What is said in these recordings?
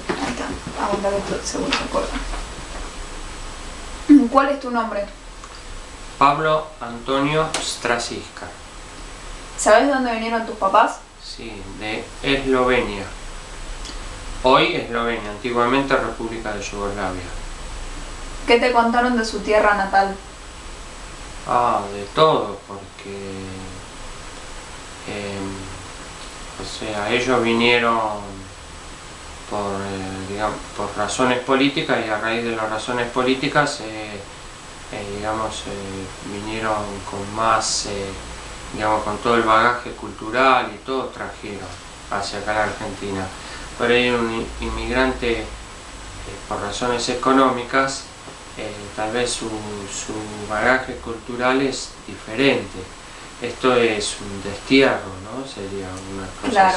Ahí está, aguanta que esto seguro se corta. ¿Cuál es tu nombre? Pablo Antonio Strasiska. ¿Sabes de dónde vinieron tus papás? Sí, de Eslovenia. Hoy Eslovenia, antiguamente República de Yugoslavia. ¿Qué te contaron de su tierra natal? De todo, porque o sea, ellos vinieron por razones políticas, y a raíz de las razones políticas vinieron con más, con todo el bagaje cultural y todo trajeron hacia acá a la Argentina. Pero hay un inmigrante por razones económicas, tal vez su bagaje cultural es diferente. Esto es un destierro, ¿no? Sería una cosa claro.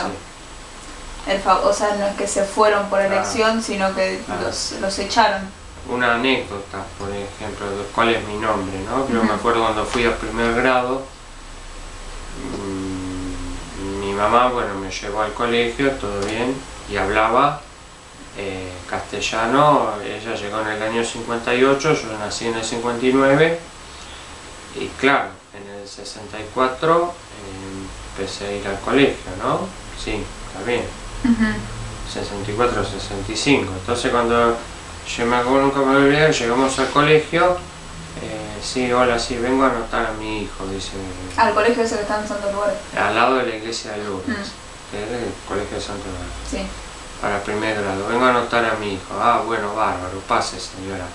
así. O sea, no es que se fueron por Claro. elección, sino que Claro. los echaron. Una anécdota, por ejemplo, de cuál es mi nombre, ¿no? Yo me acuerdo cuando fui a primer grado, mi mamá, bueno, me llevó al colegio, todo bien, y hablaba castellano. Ella llegó en el año 58, yo nací en el 59, y claro, en el 64 empecé a ir al colegio, ¿no? Sí, está bien. 64, 65. Entonces cuando yo me acuerdo, nunca me olvidé, llegamos al colegio, sí, hola, sí, vengo a anotar a mi hijo, dice. Al colegio ese que está en Santo Lugares. Al lado de la iglesia de Lourdes, que es el colegio de Santo Lugares. Sí. Para primer grado, vengo a anotar a mi hijo. Ah, bueno, bárbaro, pase, señora.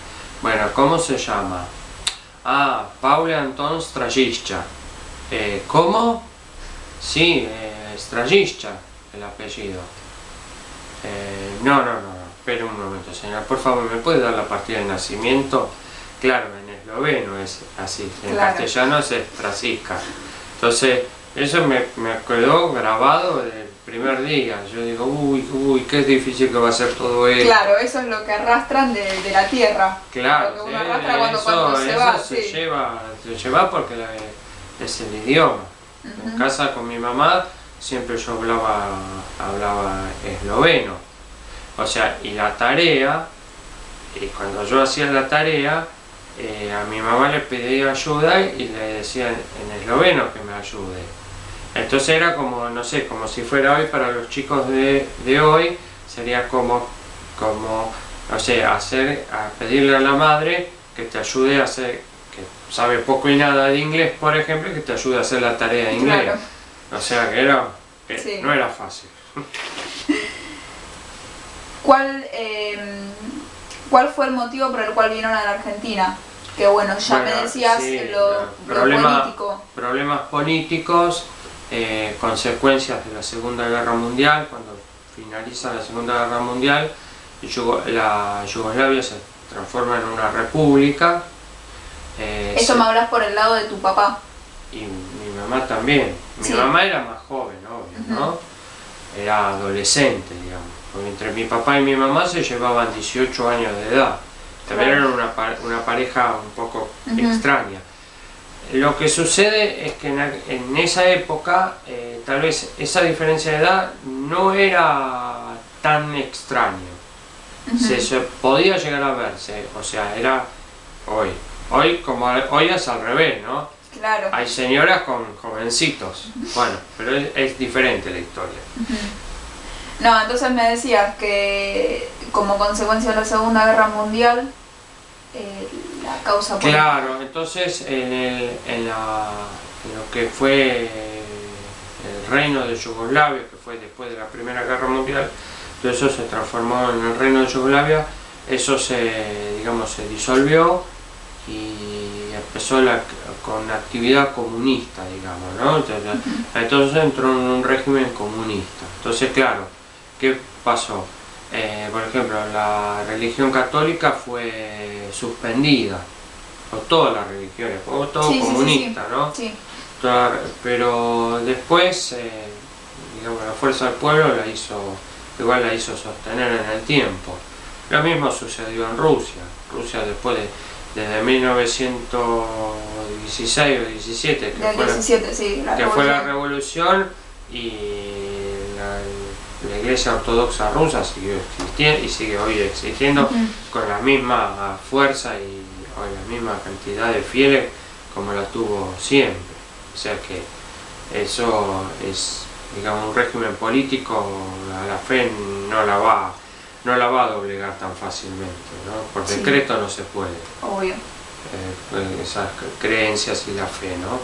Bueno, ¿cómo se llama? Ah, Paula Anton Strasiska. ¿Cómo? Sí, Strasiska, el apellido. No, espere un momento, señora, por favor, ¿me puede dar la partida de nacimiento? Claro, en esloveno es así, en Claro. castellano es Strasiska. Entonces, eso me quedó grabado del primer día. Yo digo, uy, qué difícil que va a ser todo esto. Claro, eso es lo que arrastran de la tierra. Claro, Lo que sí, uno arrastra cuando se eso va. se Sí. lleva porque es el idioma. En casa con mi mamá siempre yo hablaba esloveno. O sea, y la tarea, y cuando yo hacía la tarea, a mi mamá le pedía ayuda y le decía en esloveno que me ayude. Entonces era como, no sé, como si fuera hoy para los chicos de hoy, sería como, no sé, pedirle a la madre que te ayude a hacer, que sabe poco y nada de inglés, por ejemplo, que te ayude a hacer la tarea de inglés. Claro. O sea que Sí. no era fácil. ¿Cuál fue el motivo por el cual vinieron a la Argentina? Que bueno, ya me decías sí, lo político. Problemas políticos, consecuencias de la Segunda Guerra Mundial. Cuando finaliza la Segunda Guerra Mundial, la Yugoslavia se transforma en una república. Eso me hablas por el lado de tu papá. Y mi mamá también. Mi Sí. mamá era más joven, obvio, ¿no? Era adolescente, digamos. Porque entre mi papá y mi mamá se llevaban 18 años de edad. También Claro. eran una pareja un poco extraña. Lo que sucede es que en esa época, tal vez esa diferencia de edad no era tan extraño. Se podía llegar a verse, o sea, era hoy. Hoy es al revés, ¿no? Claro. Hay señoras con jovencitos. Bueno, pero es diferente la historia. No, entonces me decías que como consecuencia de la Segunda Guerra Mundial, la causa política. Claro, entonces en lo que fue el reino de Yugoslavia, que fue después de la Primera Guerra Mundial, todo eso se transformó en el reino de Yugoslavia. Eso se disolvió y empezó con actividad comunista, digamos, ¿no? Entonces entró en un régimen comunista. Entonces, claro, ¿qué pasó? Por ejemplo, la religión católica fue suspendida, o todas las religiones, o todo Sí, comunista, sí. ¿no? Sí. Pero después, la fuerza del pueblo la hizo sostener en el tiempo. Lo mismo sucedió en Rusia. Rusia desde 1916 o 17, Del 17, sí, que fue la revolución, y la Iglesia Ortodoxa rusa siguió existiendo y sigue hoy existiendo con la misma fuerza y con la misma cantidad de fieles como la tuvo siempre. O sea que eso es, digamos, un régimen político, a la fe no la va a doblegar tan fácilmente, ¿no? Por decreto no se puede. Obvio. Esas creencias y la fe, ¿no?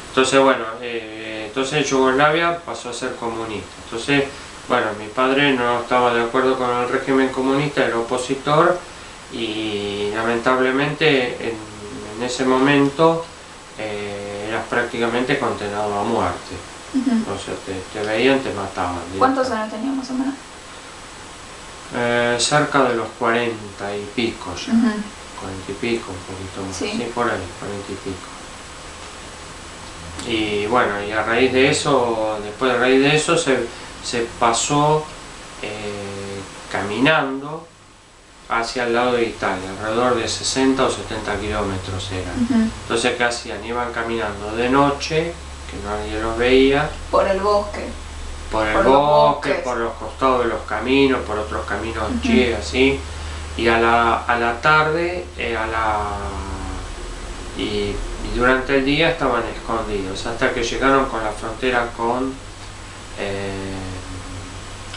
Entonces, bueno, entonces Yugoslavia pasó a ser comunista. Entonces, bueno, mi padre no estaba de acuerdo con el régimen comunista, era opositor y lamentablemente en ese momento eras prácticamente condenado a muerte. O sea, te veían, te mataban. ¿Cuántos años tenías más o menos? Cerca de los 40 y pico ya. 40 y pico, un poquito más. Sí, por ahí, 40 y pico. Y bueno, y a raíz de eso, después de raíz de eso se pasó caminando hacia el lado de Italia, alrededor de 60 o 70 kilómetros eran. Entonces, ¿qué hacían? Iban caminando de noche, que nadie los veía. Por el bosque. Por el bosque, por los costados de los caminos, por otros caminos así. Y a la tarde, y durante el día estaban escondidos, hasta que llegaron con la frontera con,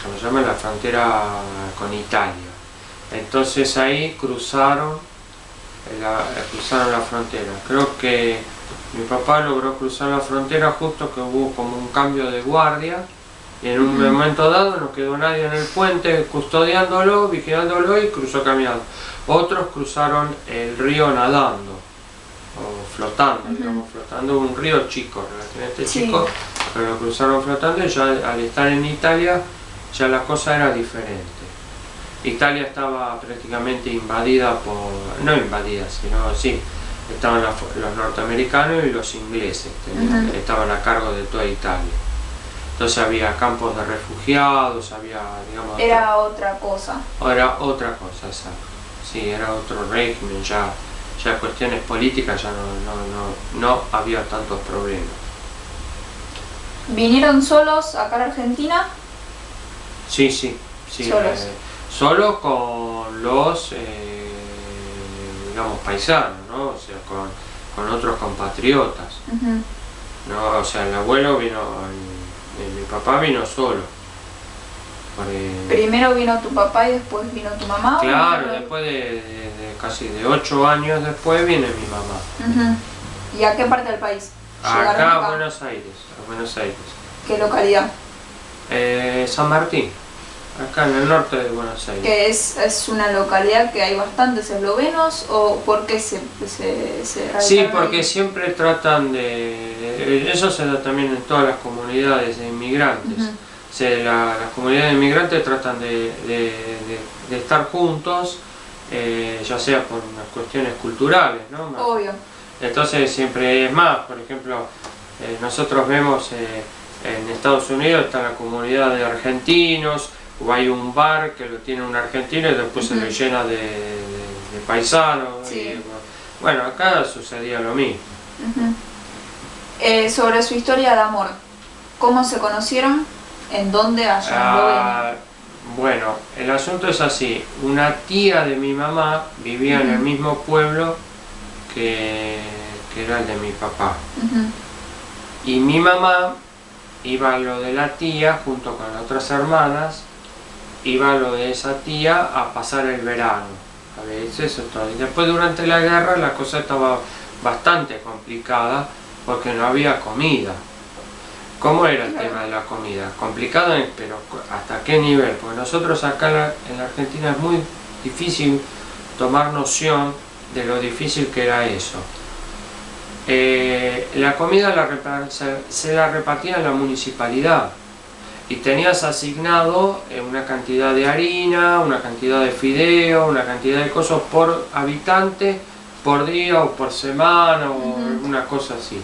¿cómo se llama? La frontera con Italia. Entonces ahí cruzaron la frontera. Creo que mi papá logró cruzar la frontera justo que hubo como un cambio de guardia y en un momento dado no quedó nadie en el puente custodiándolo, vigilándolo y cruzó caminando. Otros cruzaron el río nadando o flotando, digamos, flotando, un río chico, relativamente chico, pero lo cruzaron flotando y ya al estar en Italia ya la cosa era diferente. Italia estaba prácticamente invadida no invadida, sino sí, estaban los norteamericanos y los ingleses, estaban a cargo de toda Italia. Entonces había campos de refugiados, había, digamos... Era otra cosa. Era otra cosa, exacto. Sí, era otro régimen, ya cuestiones políticas ya no había tantos problemas. ¿Vinieron solos acá a la Argentina? Sí. ¿Solos? Solo con los, digamos, paisanos, ¿no? O sea, con otros compatriotas. No, o sea, el abuelo vino, mi papá vino solo. ¿Primero vino tu papá y después vino tu mamá? Claro, después de casi de 8 años después viene mi mamá. ¿Y a qué parte del país? Acá a Buenos Aires, ¿Qué localidad? San Martín, acá en el norte de Buenos Aires. ¿Que es una localidad que hay bastantes eslovenos o por qué se Sí, porque ahí? Siempre tratan eso se da también en todas las comunidades de inmigrantes. Las comunidades de inmigrantes tratan de estar juntos, ya sea por unas cuestiones culturales, ¿no? Obvio. Entonces siempre es más, por ejemplo, nosotros vemos en Estados Unidos está la comunidad de argentinos, o hay un bar que lo tiene un argentino y después se lo llena de paisanos. Sí. Y, bueno, acá sucedía lo mismo. Sobre su historia de amor, ¿cómo se conocieron? ¿En dónde? Allá en Eslovenia. Bueno, el asunto es así. Una tía de mi mamá vivía en el mismo pueblo que era el de mi papá. Y mi mamá iba a lo de la tía junto con otras hermanas, iba a lo de esa tía a pasar el verano. A veces todo. Y después durante la guerra la cosa estaba bastante complicada porque no había comida. ¿Cómo era el tema de la comida? Complicado, pero ¿hasta qué nivel? Porque nosotros acá en la Argentina es muy difícil tomar noción de lo difícil que era eso. La comida se la repartía en la municipalidad y tenías asignado una cantidad de harina, una cantidad de fideo, una cantidad de cosas por habitante, por día o por semana o alguna cosa así.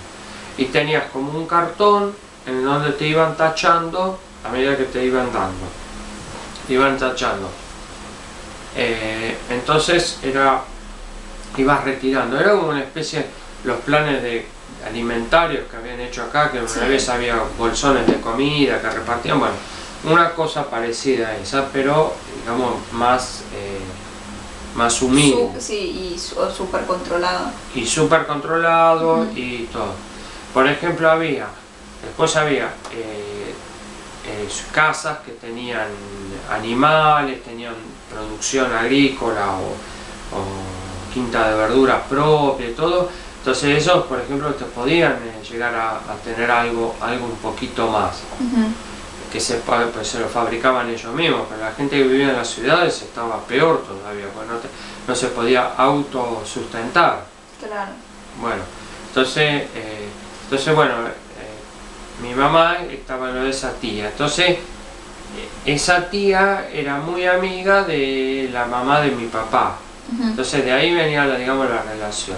Y tenías como un cartón en donde te iban tachando a medida que te iban dando. Te iban tachando. Entonces ibas retirando. Era como una especie, los planes alimentarios que habían hecho acá, que Sí. una vez había bolsones de comida que repartían, bueno, una cosa parecida a esa, pero digamos más humilde. Sí, y súper controlado. Y súper controlado y todo. Por ejemplo, después había casas que tenían animales, tenían producción agrícola o quinta de verduras propia y todo. Entonces esos, por ejemplo, te podían llegar a tener algo un poquito más. Que pues se lo fabricaban ellos mismos, pero la gente que vivía en las ciudades estaba peor todavía, porque no se podía autosustentar. Claro. Bueno, entonces bueno, mi mamá estaba en lo de esa tía, entonces esa tía era muy amiga de la mamá de mi papá, entonces de ahí venía digamos la relación.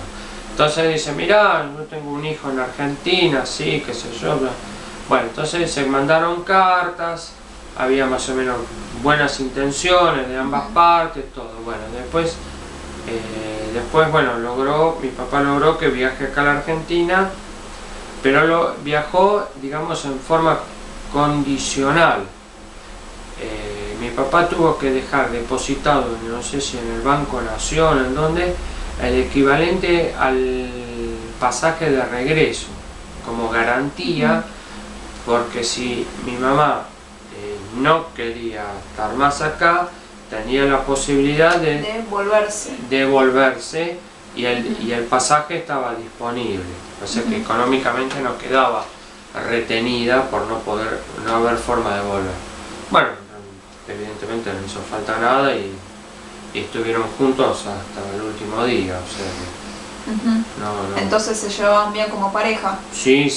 Entonces dice, mirá, yo tengo un hijo en Argentina, sí, qué sé yo. Bueno, entonces se mandaron cartas, había más o menos buenas intenciones de ambas partes, todo. Bueno, después bueno, mi papá logró que viaje acá a la Argentina, pero viajó, digamos, en forma condicional. Mi papá tuvo que dejar depositado, no sé si en el Banco Nación, en donde, el equivalente al pasaje de regreso, como garantía, porque si mi mamá no quería estar más acá, tenía la posibilidad de volverse y el pasaje estaba disponible, o sea que económicamente no quedaba retenida por no haber forma de volver. Bueno, evidentemente no hizo falta nada y estuvieron juntos hasta el último día, o sea que Entonces se llevaban bien como pareja. Sí,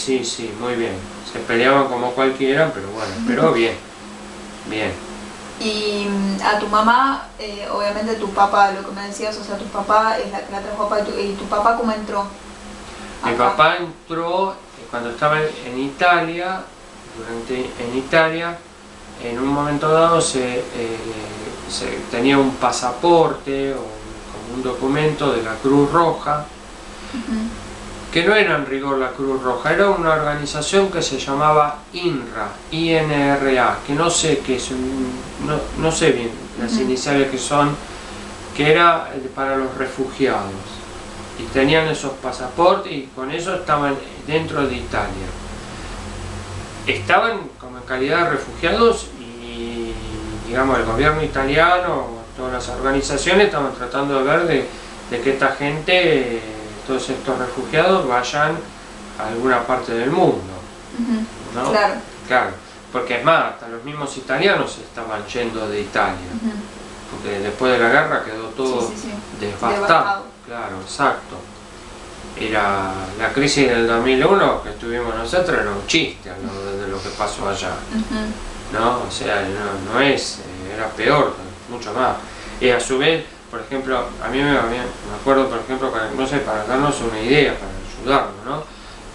muy bien. Se peleaban como cualquiera, pero bueno, pero bien. Y a tu mamá, obviamente tu papá, lo que me decías, o sea, tu papá es la que la trajo acá, y tu papá ¿cómo entró? Mi papá entró cuando estaba en Italia, en un momento dado tenía un pasaporte o como un documento de la Cruz Roja, que no era en rigor la Cruz Roja, era una organización que se llamaba INRA, INRA, que no sé qué es, no sé bien las iniciales que son, que era para los refugiados, y tenían esos pasaportes y con eso estaban dentro de Italia. Estaban como en calidad de refugiados y, digamos, el gobierno italiano, todas las organizaciones estaban tratando de ver de que esta gente, todos estos refugiados, vayan a alguna parte del mundo, ¿no? Claro, porque es más, hasta los mismos italianos estaban yendo de Italia, porque después de la guerra quedó todo devastado. Claro, exacto. Era la crisis del 2001 que estuvimos nosotros, era un chiste de lo que pasó allá, ¿no? O sea, no es, era peor, mucho más. Y a su vez, por ejemplo, a mí me acuerdo, por ejemplo, no sé, para darnos una idea, para ayudarnos, ¿no?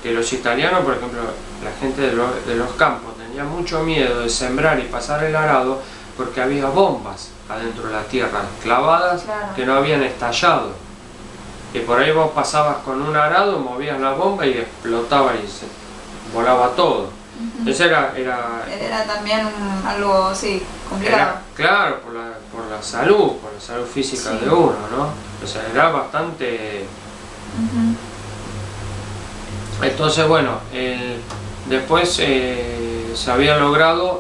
Que los italianos, por ejemplo, la gente de los campos tenía mucho miedo de sembrar y pasar el arado porque había bombas adentro de la tierra, clavadas, que no habían estallado. Y por ahí vos pasabas con un arado, movías la bomba y explotaba y se volaba todo. Entonces era también algo complicado. Claro, por la salud física de uno, ¿no? O sea, era bastante... Entonces, bueno, después se había lograron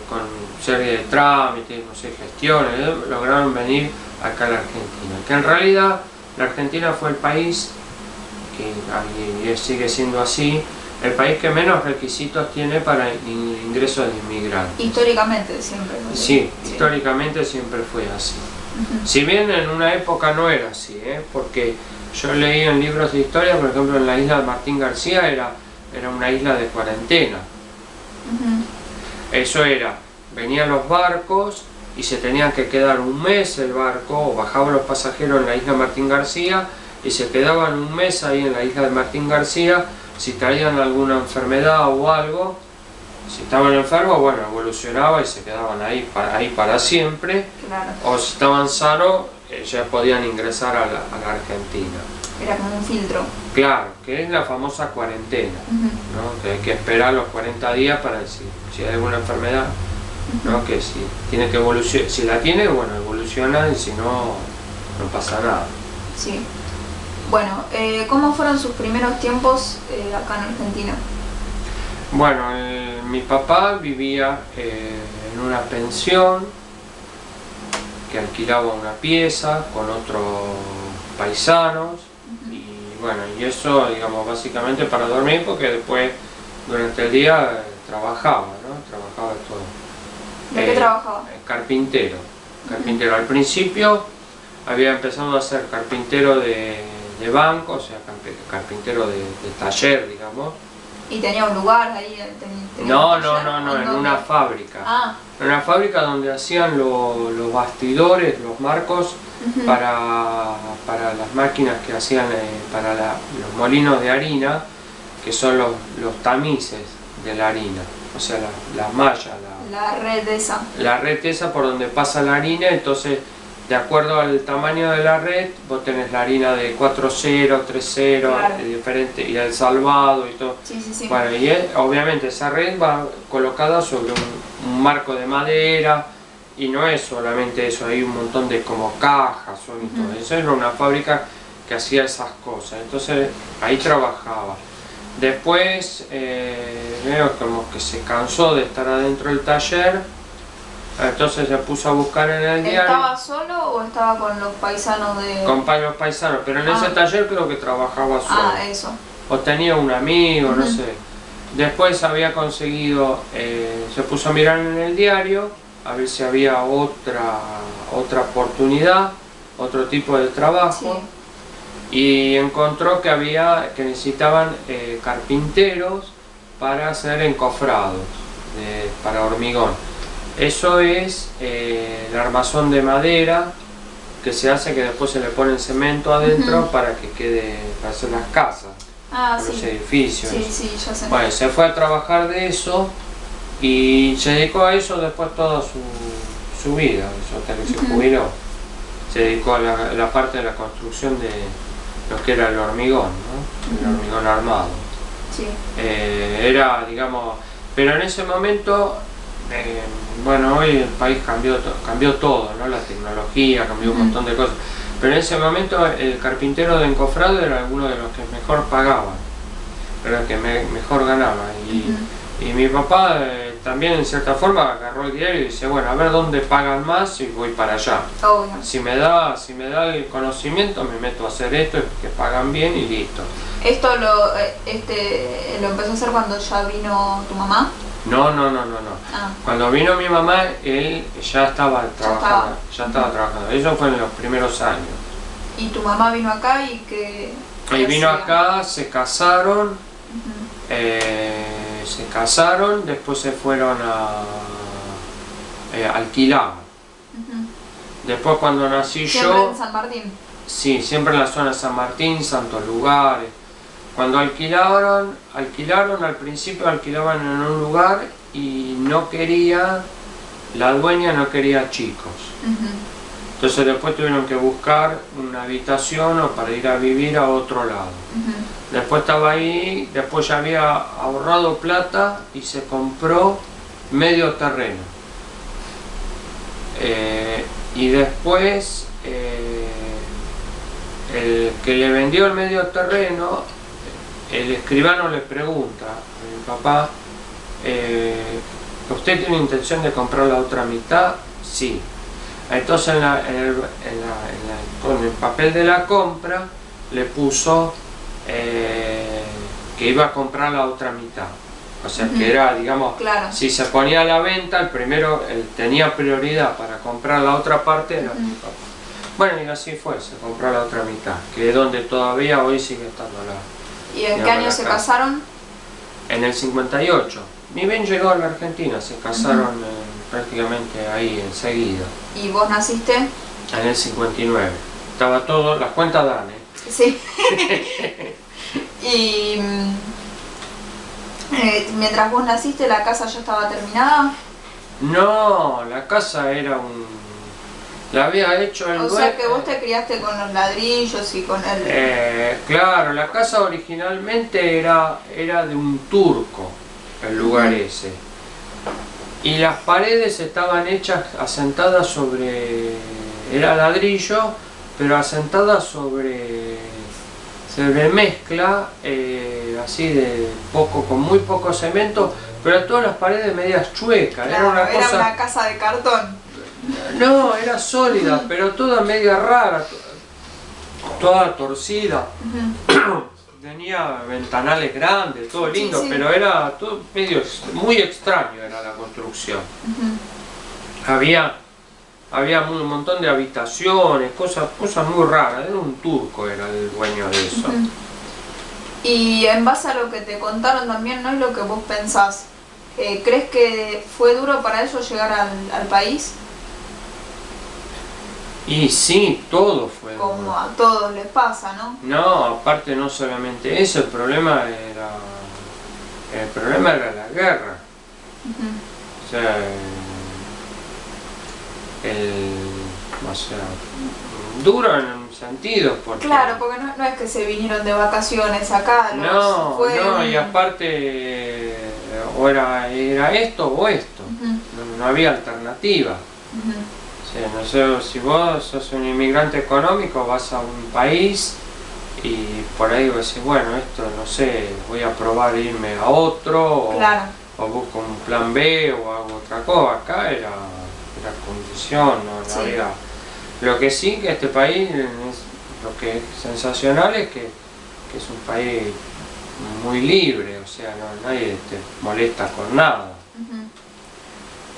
con serie de trámites, no sé, gestiones, lograron venir acá a la Argentina, que en realidad la Argentina fue el país, y sigue siendo así, el país que menos requisitos tiene para el ingreso de inmigrantes. Históricamente siempre fue así. Sí, históricamente siempre fue así. Si bien en una época no era así, porque yo leí en libros de historia, por ejemplo, en la isla de Martín García era una isla de cuarentena. Eso venían los barcos y se tenían que quedar un mes el barco, o bajaban los pasajeros en la isla Martín García y se quedaban un mes ahí en la isla de Martín García. Si traían alguna enfermedad o algo, si estaban enfermos, bueno, evolucionaba y se quedaban ahí para siempre. O si estaban sanos, ya podían ingresar a la Argentina. Era como un filtro. Claro, que es la famosa cuarentena, ¿no? Que hay que esperar los 40 días para decir si hay alguna enfermedad, ¿no? Que si tiene que evolucionar, si la tiene, bueno, evoluciona, y si no, no pasa nada. Sí. Bueno, ¿cómo fueron sus primeros tiempos acá en Argentina? Bueno, mi papá vivía en una pensión que alquilaba una pieza con otros paisanos, y bueno, y eso, digamos, básicamente para dormir, porque después durante el día trabajaba, ¿no? Trabajaba todo. ¿De qué trabajaba? Carpintero. Al principio había empezado a ser carpintero de banco, o sea, carpintero de taller, digamos. ¿Y tenía un lugar ahí? No, en una fábrica. Ah. En una fábrica donde hacían los bastidores, los marcos, para las máquinas que hacían, para los molinos de harina, que son los tamices de la harina, o sea, las mallas. La red esa. La red esa por donde pasa la harina, entonces de acuerdo al tamaño de la red, vos tenés la harina de 4-0, 3-0, claro, diferente, y el salvado y todo. Sí. Bueno, y obviamente esa red va colocada sobre un marco de madera, y no es solamente eso, hay un montón de como cajas y todo. Eso era una fábrica que hacía esas cosas, entonces ahí trabajaba. Después veo como que se cansó de estar adentro del taller, entonces se puso a buscar en el diario. ¿Estaba solo o estaba con los paisanos de...? Con los paisanos, pero en ese taller creo que trabajaba solo. Ah, eso. O tenía un amigo, no sé. Después había conseguido, se puso a mirar en el diario, a ver si había otra oportunidad, otro tipo de trabajo. Sí. Y encontró que necesitaban carpinteros para hacer encofrados, para hormigón. Eso es el armazón de madera que se hace, que después se le pone cemento adentro para que quede, para hacer las casas, los edificios. Sí, ya sé. Bueno, se fue a trabajar de eso y se dedicó a eso después toda su vida, hasta que se jubiló. Se dedicó a la parte de la construcción de lo que era el hormigón, ¿no? El hormigón armado. Sí. Era, digamos, pero en ese momento, bueno, hoy el país cambió todo, ¿no? La tecnología, cambió un montón de cosas. Pero en ese momento el carpintero de encofrado era uno de los que mejor pagaban, era el que mejor ganaba. Y mi papá también en cierta forma agarró el diario y dice, bueno, a ver dónde pagan más y voy para allá. Obvio. Si me da el conocimiento, me meto a hacer esto, que pagan bien y listo. ¿Esto lo empezó a hacer cuando ya vino tu mamá? No. Cuando vino mi mamá, él ya estaba trabajando. Eso fue en los primeros años. ¿Y tu mamá vino acá y qué? Y vino acá, se casaron, después se fueron a alquilar. Después cuando nací ¿Siempre yo... en San Martín? Sí, siempre en la zona de San Martín, Santos Lugares. Cuando alquilaron, al principio alquilaban en un lugar y la dueña no quería chicos. Entonces después tuvieron que buscar una habitación o para ir a vivir a otro lado. Después estaba ahí, después ya había ahorrado plata y se compró medio terreno. Y después el que le vendió el medio terreno, el escribano le pregunta a mi papá, ¿usted tiene intención de comprar la otra mitad? Sí. Entonces con el papel de la compra le puso que iba a comprar la otra mitad. O sea que era, digamos, claro, si se ponía a la venta, el tenía prioridad para comprar la otra parte era mi papá. Bueno, y así fue, se compró la otra mitad, que es donde todavía hoy sigue estando ¿Y en qué año se casaron? En el 58. Ni bien llegó a la Argentina, se casaron prácticamente ahí enseguida. ¿Y vos naciste? En el 59. Estaba todo, las cuentas dan, Sí. Y mientras vos naciste, ¿la casa ya estaba terminada? No, la casa era La había hecho el O sea que vos te criaste con los ladrillos y con el... claro, la casa originalmente era de un turco, el lugar ese. Y las paredes estaban hechas, asentadas sobre... Era ladrillo, pero asentadas sobre mezcla, así de poco, con muy poco cemento, pero todas las paredes medias chuecas. Claro, era una casa de cartón. No, era sólida, pero toda media rara, toda torcida. Tenía ventanales grandes, todo lindo, sí. pero era todo medio, muy extraño era la construcción. Había un montón de habitaciones, cosas muy raras. Era un turco, era el dueño de eso. Y en base a lo que te contaron también, no es lo que vos pensás. ¿Crees que fue duro para ellos llegar al país? Y sí, todo fue duro. Como a todos les pasa, ¿no? No, aparte no solamente eso, el problema era la guerra. O sea, o sea, duro en un sentido, porque... Claro, porque no es que se vinieron de vacaciones acá. No, y aparte o era esto o esto, no había alternativa. O sea, no sé, si vos sos un inmigrante económico, vas a un país y por ahí vos decís, bueno, esto no sé, voy a probar irme a otro, claro. o busco un plan B o hago otra cosa. Acá era condición, no había... Lo que sí que este país, lo que es sensacional es que es un país muy libre, o sea, nadie te molesta con nada.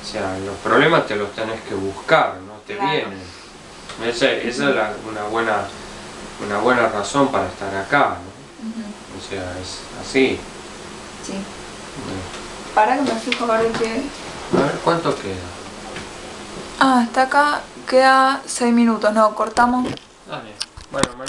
O sea, los problemas te los tenés que buscar, no te vienen. Esa es una buena razón para estar acá, ¿no? O sea, es así. Sí. Para que me fijo a ver qué... A ver, ¿cuánto queda? Hasta acá queda 6 minutos, no, cortamos. Dale. Bueno, mañana...